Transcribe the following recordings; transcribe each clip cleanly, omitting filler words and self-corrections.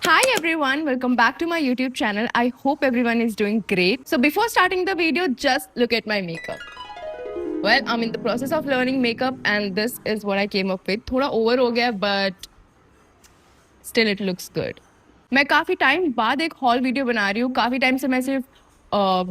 Hi everyone, welcome back to my YouTube channel. I hope everyone is doing great. So before starting the video, just look at my makeup. Well, I'm in the process of learning makeup and this is what I came up with. थोड़ा over हो गया but still it looks good. मैं काफी time बाद एक hall video बना रही हूँ. काफी टाइम से मैं सिर्फ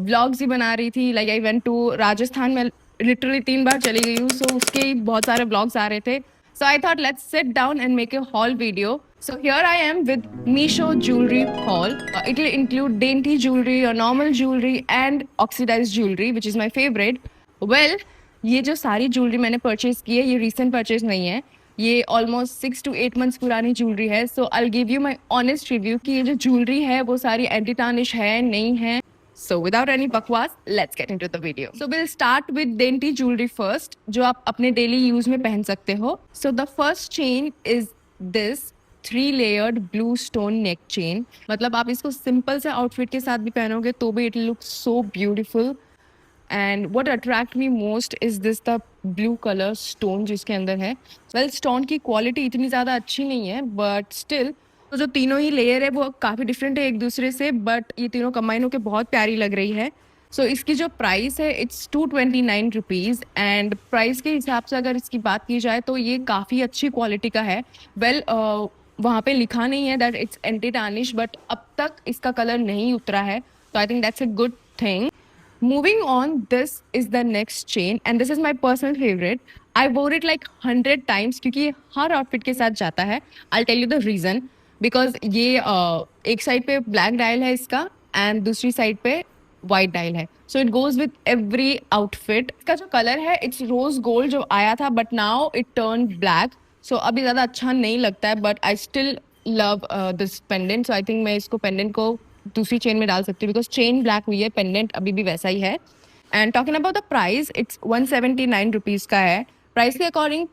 व्लॉग्स ही बना रही थी. Like I went to Rajasthan में लिटरली 3 बार चली गई हूँ. सो उसके ही बहुत सारे व्लॉग्स आ रहे थे. So I thought let's sit down and make a haul video. So here I am with Misho jewelry haul. It will include dainty jewelry or normal jewelry and oxidized jewelry, which is my favorite. Well, ये जो सारी jewellery मैंने purchase की है ये recent purchase नहीं है. ये ऑलमोस्ट 6 to 8 months पुरानी ज्वेलरी है. So I give you my honest review कि ये जो ज्वेलरी है वो सारी एंटी टार्निश है नहीं है. So without any bakwas, let's get into the video. So we'll start with dainty jewelry first, जो आप अपने daily use में पहन सकते हो. So the first chain is this 3-layered blue stone neck chain. मतलब आप इसको simple से outfit के साथ भी पहनोगे तो भी it looks so beautiful. And what attract me most is this the blue color stone जिसके अंदर है. Well, stone की quality इतनी ज़्यादा अच्छी नहीं है, but still तो जो तीनों ही लेयर है वो काफ़ी डिफरेंट है एक दूसरे से, बट ये तीनों कंबाइन होकर बहुत प्यारी लग रही है. सो इसकी जो प्राइस है इट्स 229 रुपीज़. एंड प्राइस के हिसाब से अगर इसकी बात की जाए तो ये काफ़ी अच्छी क्वालिटी का है. वेल वहाँ पे लिखा नहीं है that it's anti tarnish, but अब तक इसका कलर नहीं उतरा है, तो I think that's a good thing. Moving on, this is the next chain and this is my personal favorite. I wore it like 100 times क्योंकि ये हर आउटफिट के साथ जाता है. I'll tell you the reason. Because ये एक side पे black dial है इसका एंड दूसरी साइड पे वाइट डायल है. So it goes with every outfit. इसका जो कलर है इट्स रोज गोल्ड जो आया था, but now it turn black. So अभी ज़्यादा अच्छा नहीं लगता है, but I still love this pendant. So I think मैं इसको पेंडेंट को दूसरी चेन में डाल सकती हूँ बिकॉज चेन ब्लैक हुई है, पेंडेंट अभी भी वैसा ही है. And talking about the price, it's 179 rupees का है. प्राइस के अकॉर्डिंग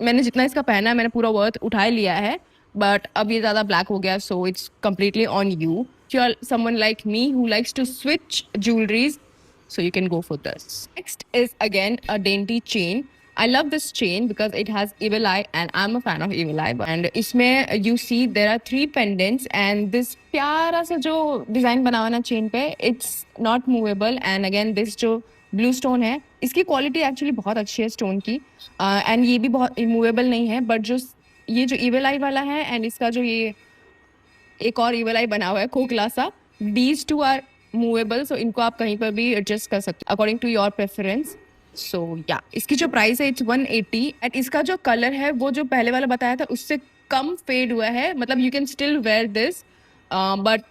मैंने जितना इसका पहना है मैंने पूरा वर्थ उठा लिया है, बट अब ये ज़्यादा ब्लैक हो गया. So it's completely on you. If you're someone like me who likes to switch jewelries, so you can go for this. Next is again a dainty chain. I love this chain because it has evil eye and I'm a fan of evil eye. And इसमें you see there are 3 pendants and this प्यारा सा जो design बना हुआ ना chain पे, it's not movable. And again this जो blue stone है इसकी क्वालिटी एक्चुअली बहुत अच्छी है स्टोन की, एंड ये भी बहुत इमूवेबल नहीं है. बट जो ये जो इवल आई वाला है एंड इसका जो ये एक और इवल आई बना हुआ है खोखला सा, दीज टू आर मूवेबल. सो इनको आप कहीं पर भी एडजस्ट कर सकते हो अकॉर्डिंग टू योर प्रेफरेंस. सो या इसकी जो प्राइस है इट्स 180. एंड इसका जो कलर है वो जो पहले वाला बताया था उससे कम फेड हुआ है. मतलब you can still wear this, but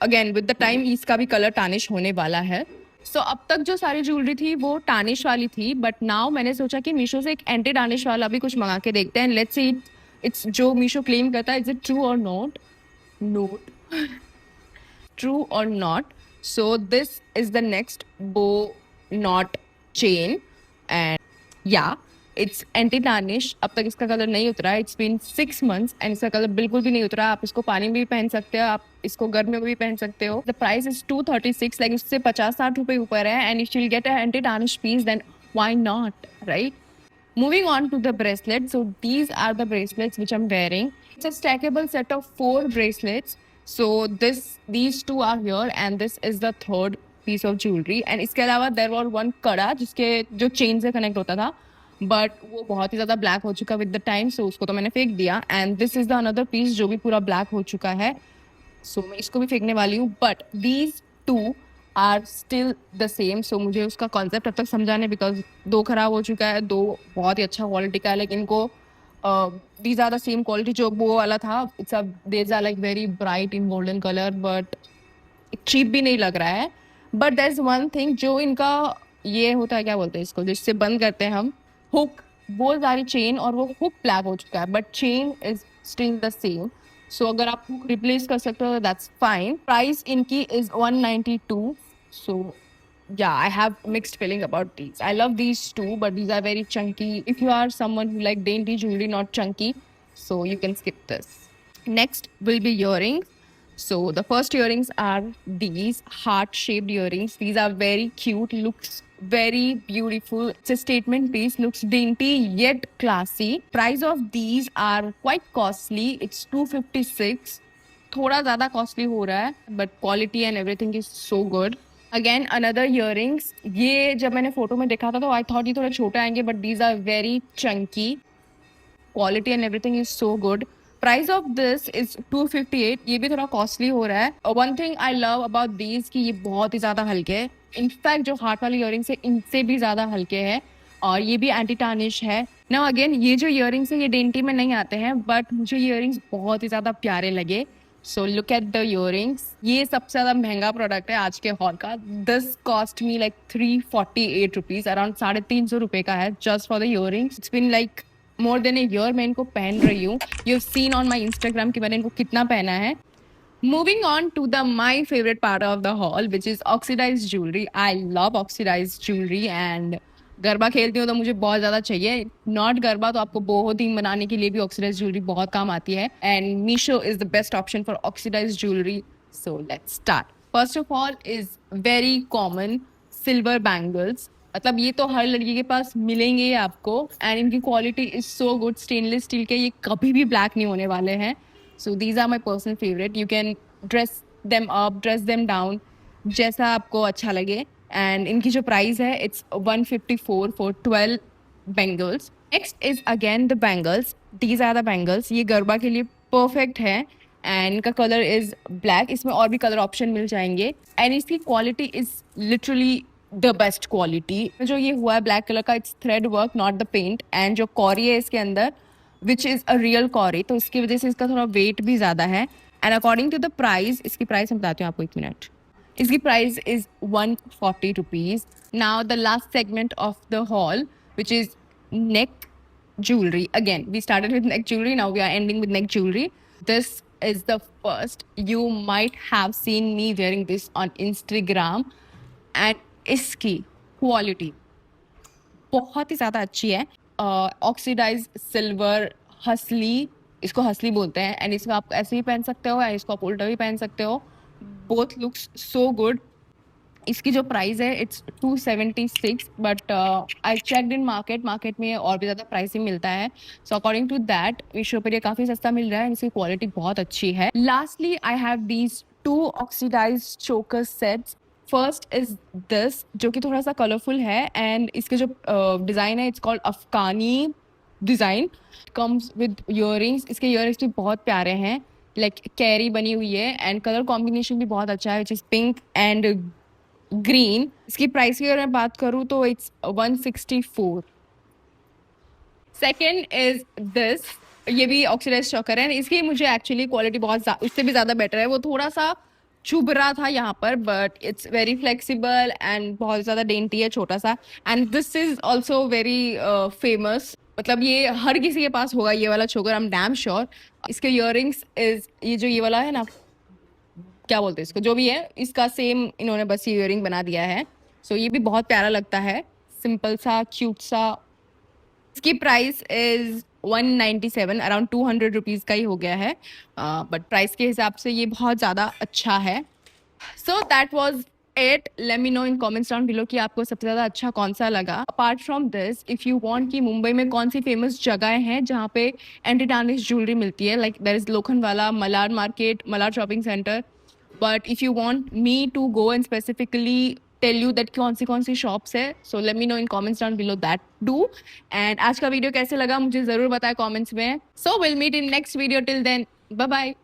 again with the time इसका भी कलर टार्निश होने वाला है. सो अब तक जो सारी ज्वेलरी थी वो टार्निश वाली थी, बट नाउ मैंने सोचा कि मीशो से एक एंटी टार्निश वाला भी कुछ मंगा के देखते हैं. लेट्स सी इट्स जो मीशो क्लेम करता है, इज इट ट्रू और not true or not. So this is the next bow knot chain and yeah, it's anti tarnish. अब तक इसका कलर नहीं उतरा. It's been 6 months and इसका कलर बिल्कुल भी नहीं उतरा. आप इसको पानी में भी पहन सकते हो, आप इसको गर्मियों में भी पहन सकते हो. The price is 236, like उससे 50-60 रुपए ऊपर है. And if you'll get an anti tarnish piece, then why not, right? Moving on to the bracelet. So these are the bracelets which I'm wearing. It's a stackable set of 4 bracelets. So these 2 are here and this is the third piece of jewelry. And इसके अलावा there was one कड़ा जिसके जो chain से connect होता था, but वो बहुत ही ज़्यादा ब्लैक हो चुका विद द टाइम. सो उसको तो मैंने फेंक दिया. And this is the another piece जो भी पूरा ब्लैक हो चुका है. सो मैं इसको भी फेंकने वाली हूँ. But these 2 are still the same. So मुझे उसका कॉन्सेप्ट अब तक समझाने, बिकॉज 2 खराब हो चुका है, 2 बहुत ही अच्छा क्वालिटी का है, लेकिन इनको these are the same quality जो वो वाला था. It's these are like very bright in golden color, but cheap भी नहीं लग रहा है. But there is one thing, जो इनका ये होता है क्या बोलते हैं इसको जिससे बंद करते हैं हम, हुक, वो सारी चेन और वो हुक ब्लैक हो चुका है, but chain is still the same. So अगर आप हुक रिप्लेस कर सकते हो दैट्स फाइन. प्राइस इनकी is 192. So yeah, I have mixed feeling about these. I love these too, but these are very chunky. If you are someone who like dainty jewelry, not chunky, so you can skip this. Next will be earrings. So the first earrings are these heart-shaped earrings. These are very cute, looks very beautiful. It's a statement piece, looks dainty yet classy. Price of these are quite costly. It's 256. थोड़ा ज़्यादा costly हो रहा है, but quality and everything is so good. Again another earrings. ये जब मैंने photo में देखा था तो आई थॉट ये थोड़े छोटे आएंगे, but these are very chunky. Quality and everything is so good. Price of this is 258. ये भी थोड़ा कॉस्टली हो रहा है. One thing I love about these कि ये बहुत ही ज्यादा हल्के हैं. इनफैक्ट जो हार्ट वाले इयरिंग्स है इनसे भी ज्यादा हल्के हैं, और ये भी एंटी टार्निश है. नाउ अगेन ये जो इयरिंग्स है ये डेंटी में नहीं आते हैं, बट मुझे इयरिंग्स बहुत ही ज्यादा प्यारे लगे. So look at the earrings. ये सबसे ज्यादा महंगा प्रोडक्ट है आज के हॉल का. This cost me like 348 rupees, around 350 रुपए का है just for the earrings. It's been like more than a year मैं इनको पहन रही हूँ. You seen on my Instagram कि मैंने इनको कितना पहना है. Moving on to the my favorite part of the haul, which is oxidized jewelry. I love oxidized jewelry and garba खेलती हूँ तो मुझे बहुत ज़्यादा चाहिए. नॉट गरबा तो आपको बहुत ही बनाने के लिए भी ऑक्सीडाइज ज्वेलरी बहुत काम आती है, and Meesho is the best option for oxidise jewellery. So let's start. First of all is very common silver bangles. मतलब ये तो हर लड़की के पास मिलेंगे ही आपको, एंड इनकी quality is so good. Stainless steel के, ये कभी भी ब्लैक नहीं होने वाले हैं. So these are my personal favorite. You can dress them up, dress them down, जैसा आपको अच्छा लगे. And इनकी जो प्राइस है it's 154 for 12 bangles. Next is again the bangles. These are the bangles. ये गरबा के लिए perfect है, and इनका कलर इज ब्लैक. इसमें और भी कलर ऑप्शन मिल जाएंगे, एंड इसकी quality is literally the best quality. जो ये हुआ है ब्लैक कलर का, it's thread work not the paint. And जो कॉरी है इसके अंदर which is a real cowrie, तो इसकी वजह से इसका थोड़ा वेट भी ज़्यादा है. And according to the price, इसकी प्राइस मैं बताती हूँ आपको, 1 मिनट. इसकी price is 140 rupees. Now the last segment of the haul which is neck jewelry. Again, we started with neck jewelry, now we are ending with neck jewelry. This is the first. You might have seen me wearing this on Instagram, and इसकी quality बहुत ही ज़्यादा अच्छी है. Oxidise silver हसली, इसको हसली बोलते हैं, एंड इसको आप ऐसे ही पहन सकते हो या इसको आप उल्टा भी पहन सकते हो. Both looks so good. इसकी जो प्राइस है it's 276, but I checked in market में और भी ज़्यादा प्राइस ही मिलता है. So according to that Meesho पर ये काफ़ी सस्ता मिल रहा है, इसकी क्वालिटी बहुत अच्छी है. Lastly I have these 2 oxidised choker sets. First is this, जो कि थोड़ा सा कलरफुल है, एंड इसके जो डिज़ाइन है it's called Afghani design. Comes with earrings. इसके ईयरिंग्स भी बहुत प्यारे हैं, लाइक कैरी बनी हुई है, एंड कलर कॉम्बिनेशन भी बहुत अच्छा है which is pink and green. इसकी प्राइस की अगर मैं बात करूँ तो इट्स 164. Second is this. ये भी ऑक्सीडाइज चोकर है. इसकी मुझे एक्चुअली क्वालिटी बहुत उससे भी ज़्यादा बेटर है. वो थोड़ा सा चुभ रहा था यहाँ पर, but it's very flexible and बहुत ज़्यादा डेंटी है, छोटा सा. And this is also very famous. मतलब ये हर किसी के पास होगा ये वाला चोकर, आई एम डैम श्योर. इसके ईयरिंग्स इज ये जो ये वाला है ना, क्या बोलते हैं इसको, जो भी है, इसका सेम इन्होंने बस ये ईयरिंग बना दिया है. सो ये भी बहुत प्यारा लगता है, सिंपल सा क्यूट सा. इसकी प्राइस इज 197, अराउंड 200 रुपीज़ का ही हो गया है, बट प्राइस के हिसाब से ये बहुत ज़्यादा अच्छा है. So that was it. Late me know in comments down below कि आपको सबसे ज़्यादा अच्छा कौन सा लगा. Apart from this, if you want कि मुंबई में कौन सी फेमस जगह हैं जहाँ पे एंटी टार्निश ज्वेलरी मिलती है, like there is Lokhandwala, Malad market, Malad shopping centre. But if you want me to go and specifically tell you that कौन सी शॉप्स है, so let me know in comments down below that do. And आज का video कैसे लगा मुझे ज़रूर बताएं कमेंट्स में. So will meet in next video. Till then, bye bye.